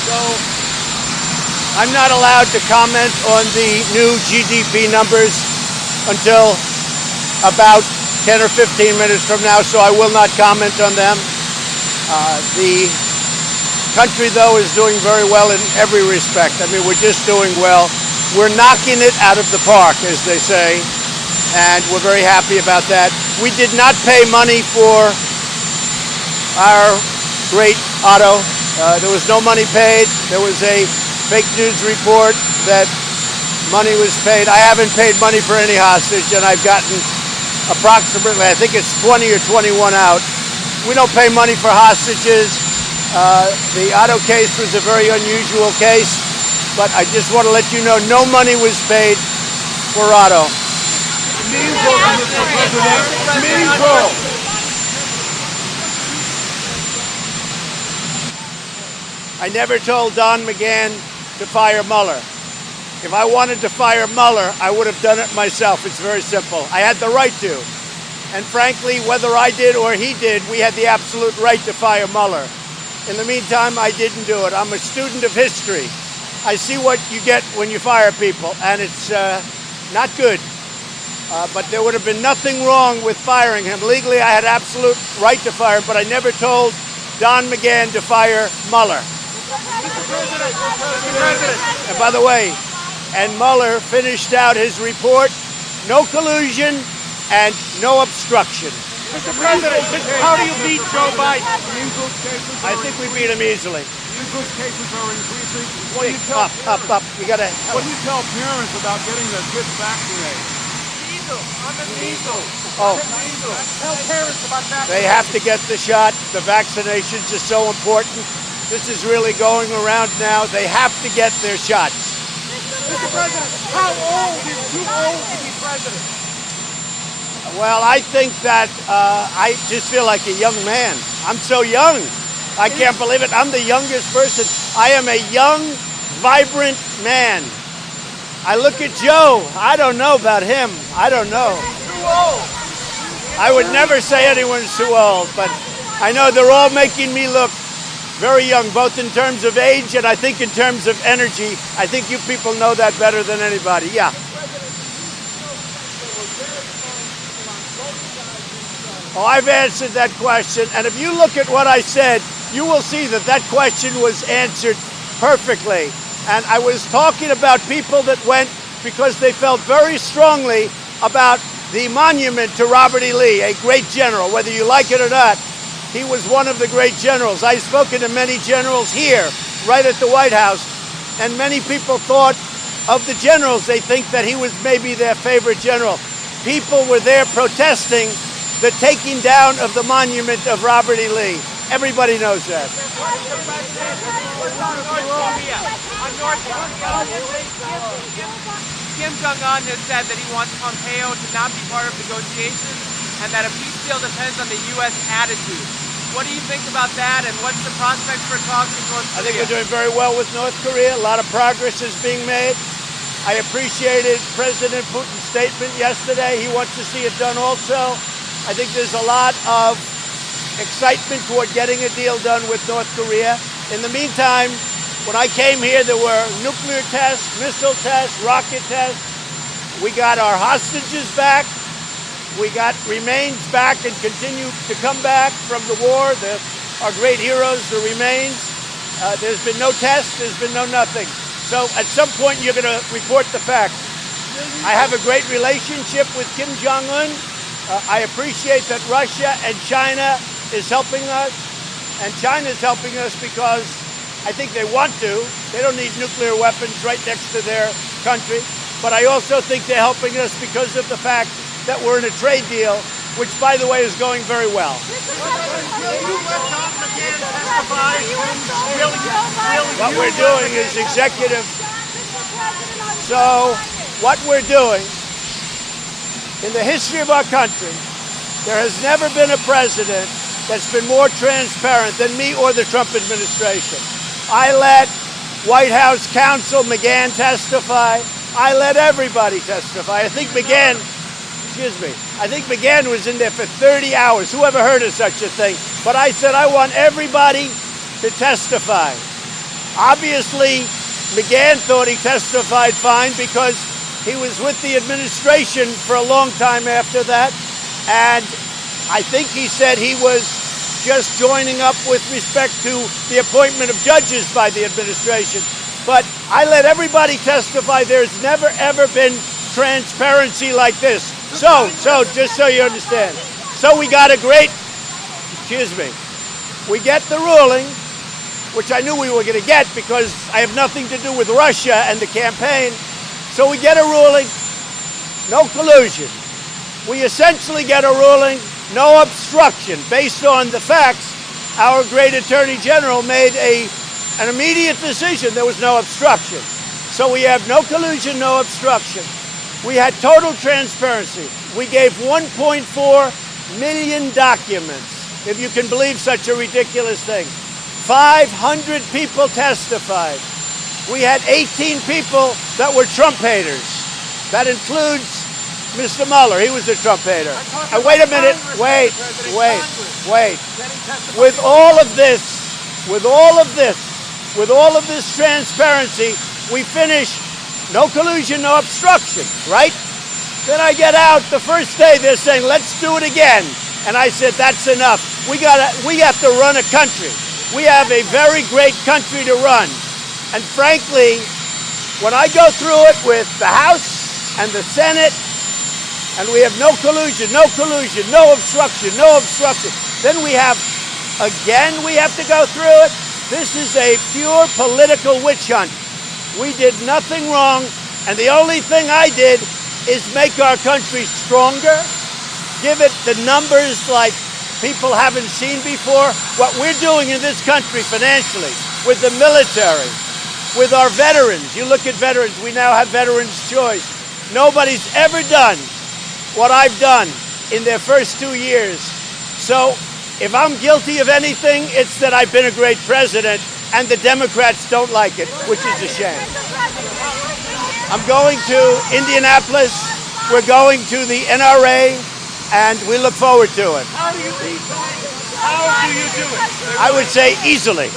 So I'm not allowed to comment on the new GDP numbers until about 10 or 15 minutes from now, so I will not comment on them. The country, though, is doing very well in every respect. I mean, we're just doing well. We're knocking it out of the park, as they say, and we're very happy about that. We did not pay money for our great Otto. There was no money paid. There was a fake news report that money was paid. I haven't paid money for any hostage, and I've gotten approximately, I think it's 20 or 21 out. We don't pay money for hostages. The Otto case was a very unusual case, but I just want to let you know no money was paid for Otto. I never told Don McGahn to fire Mueller. If I wanted to fire Mueller, I would have done it myself. It's very simple. I had the right to. And frankly, whether I did or he did, we had the absolute right to fire Mueller. In the meantime, I didn't do it. I'm a student of history. I see what you get when you fire people, and it's not good. But there would have been nothing wrong with firing him. Legally, I had absolute right to fire him, but I never told Don McGahn to fire Mueller. And by the way, and Mueller finished out hhis report, no collusion and no obstruction. Mr. President, how do you beat Joe Biden? I think we beat him easily. Measles cases are increasing. What do you tell, up. You gotta. What do you tell parents about getting their kids vaccinated? Measles. I'm a measles. Oh. Tell parents about vaccinations. They have to get the shot. The vaccinations are so important. This is really going around now. They have to get their shots. Mr. President, how old is too old to be president? Well, I think that I just feel like a young man. I'm so young. I can't believe it. I'm the youngest person. I am a young, vibrant man. I look at Joe. I don't know about him. I don't know. Too old. I would never say anyone's too old, but I know they're all making me look very young, both in terms of age and I think in terms of energy. I think you people know that better than anybody. Yeah. Oh, I've answered that question, and if you look at what I said, you will see that that question was answered perfectly. And I was talking about people that went because they felt very strongly about the monument to Robert E. Lee, a great general. Whether you like it or not, he was one of the great generals. I've spoken to many generals here, right at the White House, and many people thought of the generals. They think that he was maybe their favorite general. People were there protesting the taking down of the monument of Robert E. Lee. Everybody knows that. Kim Jong-un has said that he wants Pompeo to not be part of negotiations and that a peace deal depends on the U.S. attitude. What do you think about that, and what's the prospects for talks with North Korea? I think we're doing very well with North Korea. A lot of progress is being made. I appreciated President Putin's statement yesterday. He wants to see it done also. I think there's a lot of excitement toward getting a deal done with North Korea. In the meantime, when I came here, there were nuclear tests, missile tests, rocket tests. We got our hostages back. We got remains back and continue to come back from the war. Our great heroes, the remains. There's been no test. There's been no nothing. So at some point, you're going to report the facts. I have a great relationship with Kim Jong-un. I appreciate that Russia and China is helping us, and China is helping us because I think they want to. They don't need nuclear weapons right next to their country. But I also think they're helping us because of the fact that we're in a trade deal, which, by the way, is going very well. What we're doing is executive. So what we're doing, in the history of our country, there has never been a president that's been more transparent than me or the Trump administration. I let White House Counsel McGahn testify. I let everybody testify. I think McGahn was in there for 30 hours. Who ever heard of such a thing? But I said, I want everybody to testify. Obviously, McGahn thought he testified fine because he was with the administration for a long time after that. And I think he said he was just joining up with respect to the appointment of judges by the administration. But I let everybody testify. There's never, ever been transparency like this. So just so you understand. So we got a great, we get the ruling, which I knew we were going to get because I have nothing to do with Russia and the campaign. So we get a ruling, no collusion. We essentially get a ruling, no obstruction. Based on the facts, our great Attorney General made an immediate decision. There was no obstruction. So we have no collusion, no obstruction. We had total transparency. We gave 1.4 million documents, if you can believe such a ridiculous thing. 500 people testified. We had 18 people that were Trump haters. That includes Mr. Mueller. He was a Trump hater. And wait a minute. Wait. With all of this transparency, we finish no collusion, no obstruction, right? Then I get out the first day, they're saying, let's do it again. And I said, that's enough. We have to run a country. We have a very great country to run. And frankly, when I go through it with the House and the Senate, and we have no collusion, no obstruction, then we have to go through it. This is a pure political witch hunt. We did nothing wrong, and the only thing I did is make our country stronger, give it the numbers like people haven't seen before. What we're doing in this country financially, with the military, with our veterans. You look at veterans, we now have Veterans Choice. Nobody's ever done what I've done in their first 2 years. So if I'm guilty of anything, it's that I've been a great president, and the Democrats don't like it, which is a shame. I'm going to Indianapolis. We're going to the NRA, and we look forward to it. How do you do it? I would say easily.